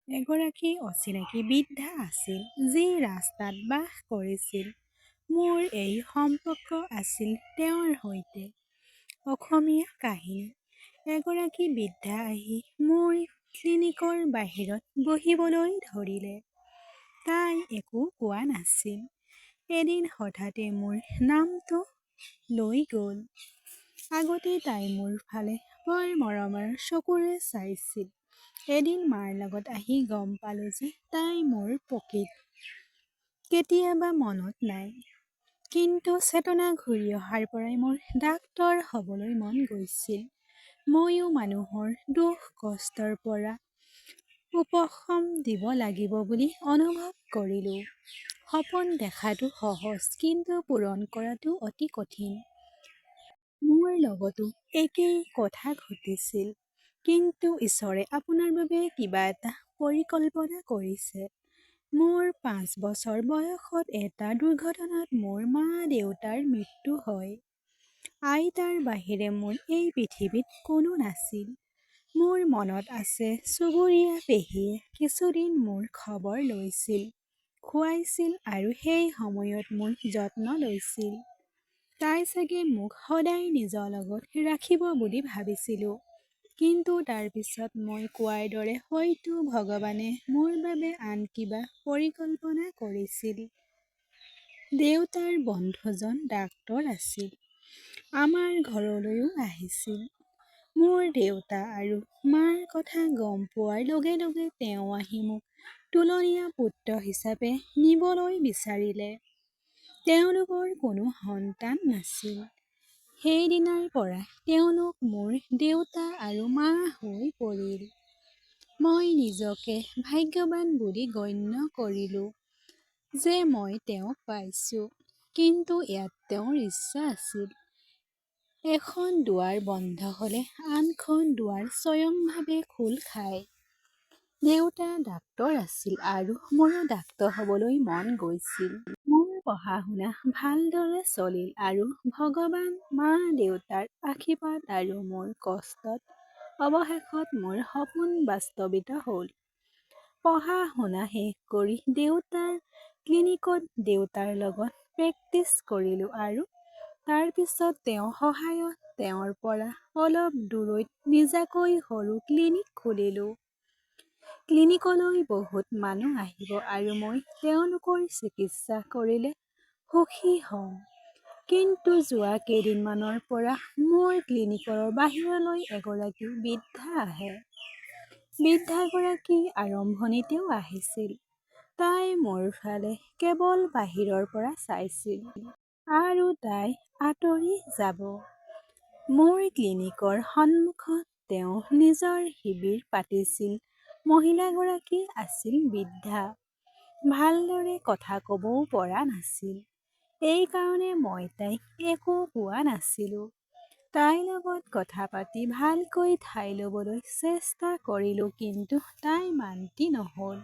এগৰাকী অচিনাকি বৃদ্ধা আছিল যি ৰাস্তাত বাস কৰিছিল। মোৰ এই সম্পৰ্ক আছিল তেওঁৰ সৈতে। অসমীয়া কাহিনী। এগৰাকী বৃদ্ধা আহি মোৰ ক্লিনিকৰ বাহিৰত বহিবলৈ ধৰিলে। তাই একো কোৱা নাছিল। এদিন হঠাতে মোৰ নামটো লৈ গ'ল। আগতে তাই মোৰ ফালে বৰ মৰমৰ চকুৰে চাইছিল। এদিন মাৰ লগত আহি গম পালোঁ যে তাই মোৰ প্ৰকৃত কেতিয়াবা মনত নাই। কিন্তু চেতনা ঘূৰি অহাৰ পৰাই মোৰ ডাক্তৰ হ'বলৈ মন গৈছিল। ময়ো মানুহৰ দুখ কষ্টৰ পৰা উপশম দিব লাগিব বুলি অনুভৱ কৰিলোঁ। সপোন দেখাটো সহজ, কিন্তু পূৰণ কৰাটো অতি কঠিন। মোৰ লগতো একেই কথা ঘটিছিল। কিন্তু ঈশ্বৰে আপোনাৰ বাবে কিবা এটা পৰিকল্পনা কৰিছে। মোৰ ৫ বছৰ বয়সত এটা দুৰ্ঘটনাত মোৰ মা-দেউতাৰ মৃত্যু হয়। আইতাৰ বাহিৰে মোৰ এই পৃথিৱীত কোনো নাছিল। মোৰ মনত আছে চুবুৰীয়া পেহীয়ে কিছুদিন মোৰ খবৰ লৈছিল, খুৱাইছিল আৰু সেই সময়ত মোৰ যত্ন লৈছিল। তাই চাগে মোক সদায় নিজৰ লগত ৰাখিব বুলি ভাবিছিলোঁ। কিন্তু তাৰ পিছত মই কোৱাৰ দৰে হয়তো ভগৱানে মোৰ বাবে আন কিবা পৰিকল্পনা কৰিছিল। দেউতাৰ বন্ধুজন ডাক্তৰ আছিল। আমাৰ ঘৰলৈও আহিছিল। মোৰ দেউতা আৰু মাৰ কথা গম পোৱাৰ লগে লগে তেওঁ আহি মোক তোলনীয়া পুত্ৰ হিচাপে নিবলৈ বিচাৰিলে। তেওঁলোকৰ কোনো সন্তান নাছিল। সেইদিনাৰ পৰা তেওঁলোক মোৰ দেউতা আৰু মা হৈ পৰিল। মই নিজকে ভাগ্যৱান বুলি গণ্য কৰিলোঁ যে মই তেওঁক পাইছোঁ। কিন্তু ইয়াত তেওঁৰ ইচ্ছা আছিল। এখন দুৱাৰ বন্ধ হ'লে আনখন দুৱাৰ স্বয়ংভাৱে খোল খায়। দেউতা ডাক্তৰ আছিল আৰু মোৰো ডাক্তৰ হ'বলৈ মন গৈছিল। মোৰ পঢ়া-শুনা ভালদৰে চলিল আৰু ভগৱান, মা-দেউতাৰ আশীৰ্বাদ আৰু মোৰ কষ্টত অৱশেষত মোৰ সপোন বাস্তৱায়িত হ'ল। পঢ়া-শুনা শেষ কৰি দেউতাৰ ক্লিনিকত দেউতাৰ লগত প্ৰেক্টিচ কৰিলোঁ আৰু তাৰ পিছত তেওঁৰ সহায়ত তেওঁৰ পৰা অলপ দূৰৈত নিজাকৈ সৰু ক্লিনিক খুলিলোঁ। ক্লিনিকলৈ বহুত মানুহ আহিব আৰু মই তেওঁলোকৰ চিকিৎসা কৰিলে সুখী হ'ম। কিন্তু যোৱা কেইদিনমানৰ পৰা মোৰ ক্লিনিকৰ বাহিৰলৈ এগৰাকী বৃদ্ধা আহে। বৃদ্ধাগৰাকী আৰম্ভণিতেও আহিছিল। তাই মোৰ ফালে কেৱল বাহিৰৰ পৰা চাইছিল। আৰু তাই আঁতৰি যাব। মোৰ ক্লিনিকৰ সন্মুখত তেওঁ নিজৰ শিবিৰ পাতিছিল। মহিলাগৰাকী আছিল বৃদ্ধা। ভালদৰে কথা ক'বও পৰা নাছিল। এইকাৰণে মই তাইক একো কোৱা নাছিলোঁ। তাইৰ লগত কথা পাতি ভালকৈ ঠাই ল'বলৈ চেষ্টা কৰিলোঁ, কিন্তু তাই মান্তি নহ'ল।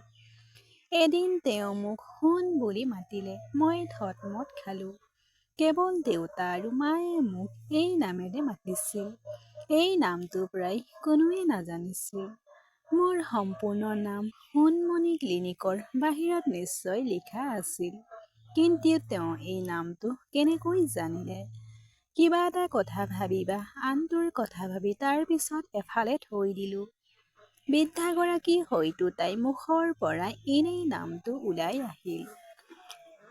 এদিন তেওঁ মোক সোণ বুলি মাতিলে। মই থতমত খালোঁ। কেৱল দেউতা আৰু মায়ে মোক এই নামেৰে মাতিছিল। এই নামটো প্ৰায় কোনোৱে নাজানিছিল। মোৰ সম্পূৰ্ণ নাম সোণমণি ক্লিনিকৰ বাহিৰত নিশ্চয় লিখা আছিল। কিন্তু তেওঁ এই নামটো কেনেকৈ জানিলে? কিবা এটা কথা ভাবি বা আনটোৰ কথা ভাবি তাৰ পিছত এফালে থৈ দিলোঁ। বৃদ্ধাগৰাকী হয়তো তাইৰ মুখৰ পৰা এনেই নামটো ওলাই আহিল।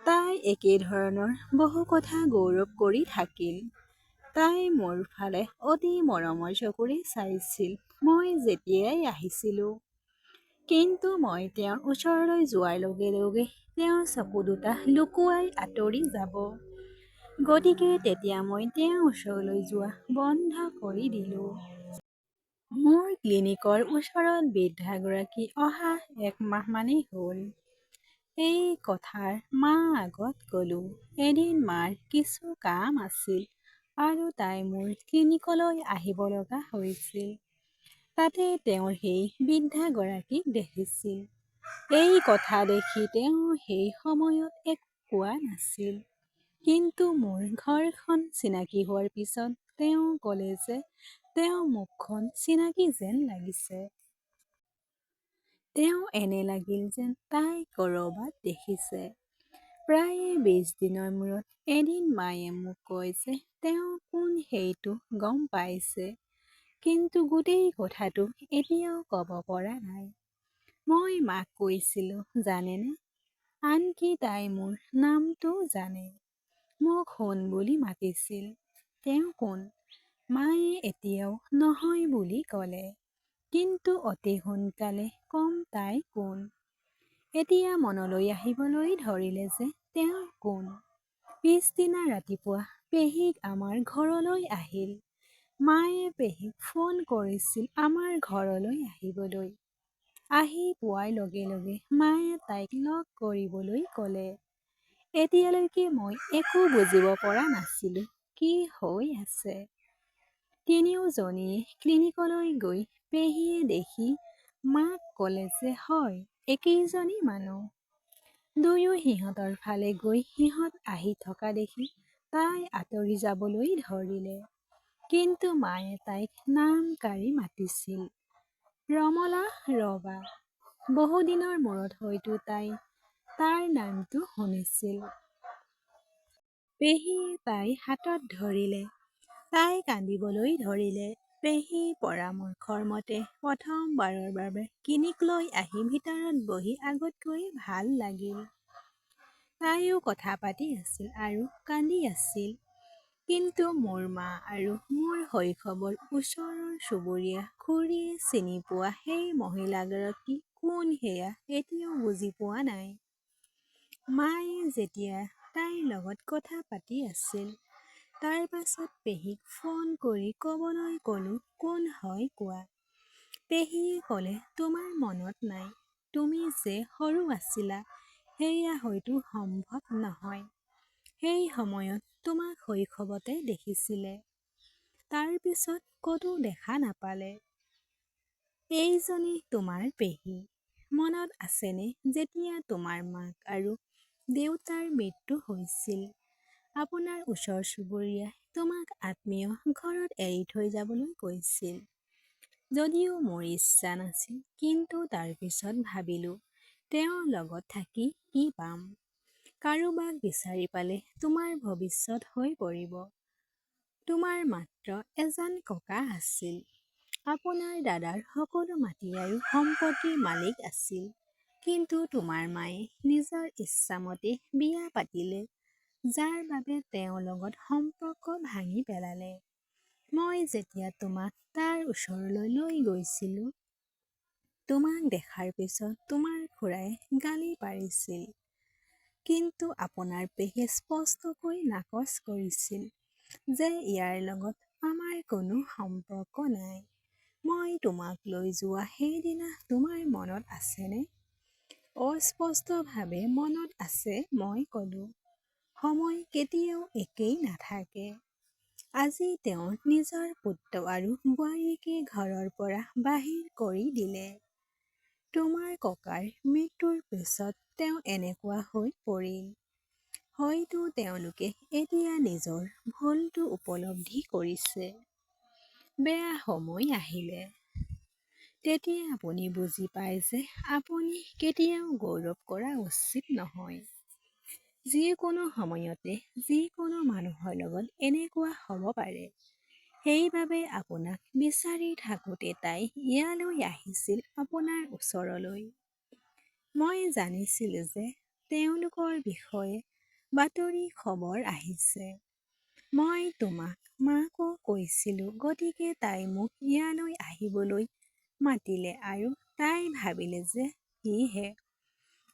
তাই একেধৰণৰ বহু কথা গৌৰৱ কৰি থাকিল। তাই মোৰ ফালে অতি মৰমৰ চকুৰে চাইছিল মই যেতিয়াই আহিছিলোঁ। কিন্তু মই তেওঁৰ ওচৰলৈ যোৱাৰ লগে লগে তেওঁৰ চকু দুটা লুকুৱাই আঁতৰি যাব। গতিকে তেতিয়া মই তেওঁৰ ওচৰলৈ যোৱা বন্ধ কৰি দিলোঁ। মোৰ ক্লিনিকৰ ওচৰত বৃদ্ধাগৰাকী অহা ১ মাহমানেই হ'ল। এই কথাৰ মাৰ আগত ক'লোঁ। এদিন মাৰ কিছু কাম আছিল আৰু তাই মোৰ ক্লিনিকলৈ আহিব লগা হৈছিল। তাতে তেওঁ সেই বৃদ্ধাগৰাকীক দেখিছিল। এই কথা দেখি তেওঁ সেই সময়ত একো কোৱা নাছিল। কিন্তু মোৰ ঘৰখন চিনাকি হোৱাৰ পিছত তেওঁ ক'লে যে তেওঁৰ মুখখন চিনাকি যেন লাগিছে। তেওঁ এনে লাগিল যেন তাই ক'ৰবাত দেখিছে। প্ৰায় 20 দিনৰ মূৰত এদিন মায়ে মোক কয় যে তেওঁ কোন সেইটো গম পাইছে, কিন্তু গোটেই কথাটো এতিয়াও ক'ব পৰা নাই। মই মাক কৈছিলোঁ, জানেনে, আনকি তাই মোৰ নামটো জানে। মোক সোণ বুলি মাতিছিল। তেওঁ কোন? মায়ে এতিয়াও নহয় বুলি ক'লে, কিন্তু অতি সোনকালে কম তাই কোন। এতিয়া মনলৈ আহিবলৈ ধৰিলে যে তেওঁ কোন। পিছদিনা ৰাতিপুৱা পেহীক আমাৰ ঘৰলৈ আহিল। মায়ে পেহীক ফোন কৰিছিল আমাৰ ঘৰলৈ আহিবলৈ। আহি পোৱাৰ লগে লগে মায়ে তাইক লগ কৰিবলৈ ক'লে। এতিয়ালৈকে মই একো বুজিব পৰা নাছিলোঁ কি হৈ আছে। তিনিওজনীয়ে ক্লিনিকলৈ গৈ পেহীয়ে দেখি মাক ক'লে যে হয়, একেইজনী মানুহ। দুয়ো সিহঁতৰ ফালে গৈ সিহঁত আহি থকা দেখি তাই আঁতৰি যাবলৈ ধৰিলে, কিন্তু মায়ে তাইক নাম কাঢ়ি মাতিছিল, ৰমলা, ৰবা। বহুদিনৰ মূৰত হয়তো তাই তাৰ নামটো শুনিছিল। পেহীয়ে তাই হাতত ধৰিলে। তাই কান্দিবলৈ ধৰিলে। পেহীৰ পৰামৰ্শৰ মতে প্ৰথমবাৰৰ বাবে ক্লিনিকলৈ আহি ভিতৰত বহি আগতকৈ ভাল লাগিল। তাইও কথা পাতি আছিল আৰু কান্দি আছিল। কিন্তু মোৰ মা আৰু মোৰ শৈশৱৰ ওচৰৰ চুবুৰীয়া খুৰীয়ে চিনি পোৱা সেই মহিলাগৰাকী কোন সেয়া এতিয়াও বুজি পোৱা নাই। মায়ে যেতিয়া তাইৰ লগত কথা পাতি আছিল, তাৰ পাছত পেহীক ফোন কৰি ক'বলৈ ক'লো, কোন হয় কোৱা। পেহীয়ে ক'লে, তোমাৰ মনত নাই, তুমি যে সৰু আছিলা সেয়া হয়তো সম্ভৱ নহয়। সেই সময়ত তোমাক শৈশৱতে দেখিছিলে, তাৰ পিছত ক'তো দেখা নাপালে। এইজনী তোমাৰ পেহী। মনত আছেনে যেতিয়া তোমাৰ মাক আৰু দেউতাৰ মৃত্যু হৈছিল, আপোনাৰ ওচৰ চুবুৰীয়াই তোমাক আত্মীয় ঘৰত এৰি থৈ যাবলৈ কৈছিল। যদিও মোৰ ইচ্ছা নাছিল, কিন্তু তাৰ পিছত ভাবিলো তেওঁৰ লগত থাকি কি পাম। কাৰোবাক বিচাৰি পালে তোমাৰ ভৱিষ্যত হৈ পৰিব। তোমাৰ মাত্ৰ এজন ককা আছিল। আপোনাৰ দাদাৰ সকলো মাটি আৰু সম্পত্তিৰ মালিক আছিল। কিন্তু তোমাৰ মায়ে নিজৰ ইচ্ছামতে বিয়া পাতিলে, যাৰ বাবে তেওঁৰ লগত সম্পৰ্ক ভাঙি পেলালে। মই যেতিয়া তোমাক তাৰ ওচৰলৈ লৈ গৈছিলো, তোমাক দেখাৰ পিছত তোমাৰ খুৰাই গালি পাৰিছিল। কিন্তু আপোনাৰ পেহীয়ে স্পষ্টকৈ নাকচ কৰিছিল যে ইয়াৰ লগত আমাৰ কোনো সম্পৰ্ক নাই। মই তোমাক লৈ যোৱা সেইদিনা তোমাৰ মনত আছেনে? অস্পষ্টভাৱে মনত আছে, মই ক'লো। সময় কেতিয়াও একেই নাথাকে। আজি তেওঁ নিজৰ পুত্ৰ আৰু বোৱাৰীকে ঘৰৰ পৰা বাহিৰ কৰি দিলে। তোমাৰ ককাৰ মৃত্যুৰ পিছত তেওঁ এনেকুৱা হৈ পৰিল। হয়তো তেওঁলোকে এতিয়া নিজৰ ভুলটো উপলব্ধি কৰিছে। বেয়া সময় আহিলে। তেতিয়া আপুনি বুজি পায় যে আপুনি কেতিয়াও গৌৰৱ কৰা উচিত নহয়। যিকোনো সময়তে যিকোনো মানুহৰ লগত এনেকুৱা হ'ব পাৰে। সেইবাবে আপোনাক বিচাৰি থাকোঁতে তাই ইয়ালৈ আহিছিল আপোনাৰ ওচৰলৈ। মই জানিছিলোঁ যে তেওঁলোকৰ বিষয়ে বাতৰি খবৰ আহিছে। মই তোমাক মাকো কৈছিলোঁ, গতিকে তাই মোক ইয়ালৈ আহিবলৈ মাতিলে আৰু তাই ভাবিলে যে সিহে।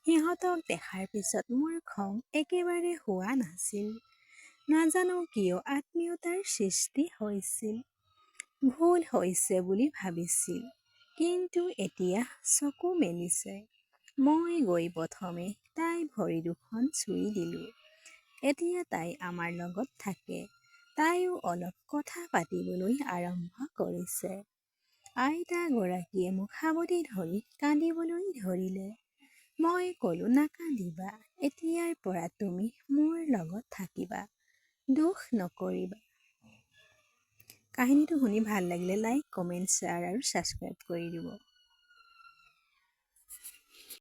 সিহঁতক দেখাৰ পিছত মোৰ খং একেবাৰে হোৱা নাছিল। নাজানো কিয় আত্মীয়তাৰ সৃষ্টি হৈছিল। ভুল হৈছে বুলি ভাবিছিল, কিন্তু এতিয়া চকু মেলিছে। মই গৈ প্ৰথমে তাইৰ ভৰি দুখন চুই দিলো। এতিয়া তাই আমাৰ লগত থাকে। তাইও অলপ কথা পাতিবলৈ আৰম্ভ কৰিছে। আইতাগৰাকীয়ে মোক সাবটি ধৰি কান্দিবলৈ ধৰিলে। মই ক'লো, নাকান্দিবা, এতিয়াৰ পৰা তুমি মোৰ লগত থাকিবা, দুখ নকৰিবা। কাহিনীটো শুনি ভাল লাগিলে লাইক, কমেণ্ট, শ্বেয়াৰ আৰু ছাবস্ক্ৰাইব কৰি দিব।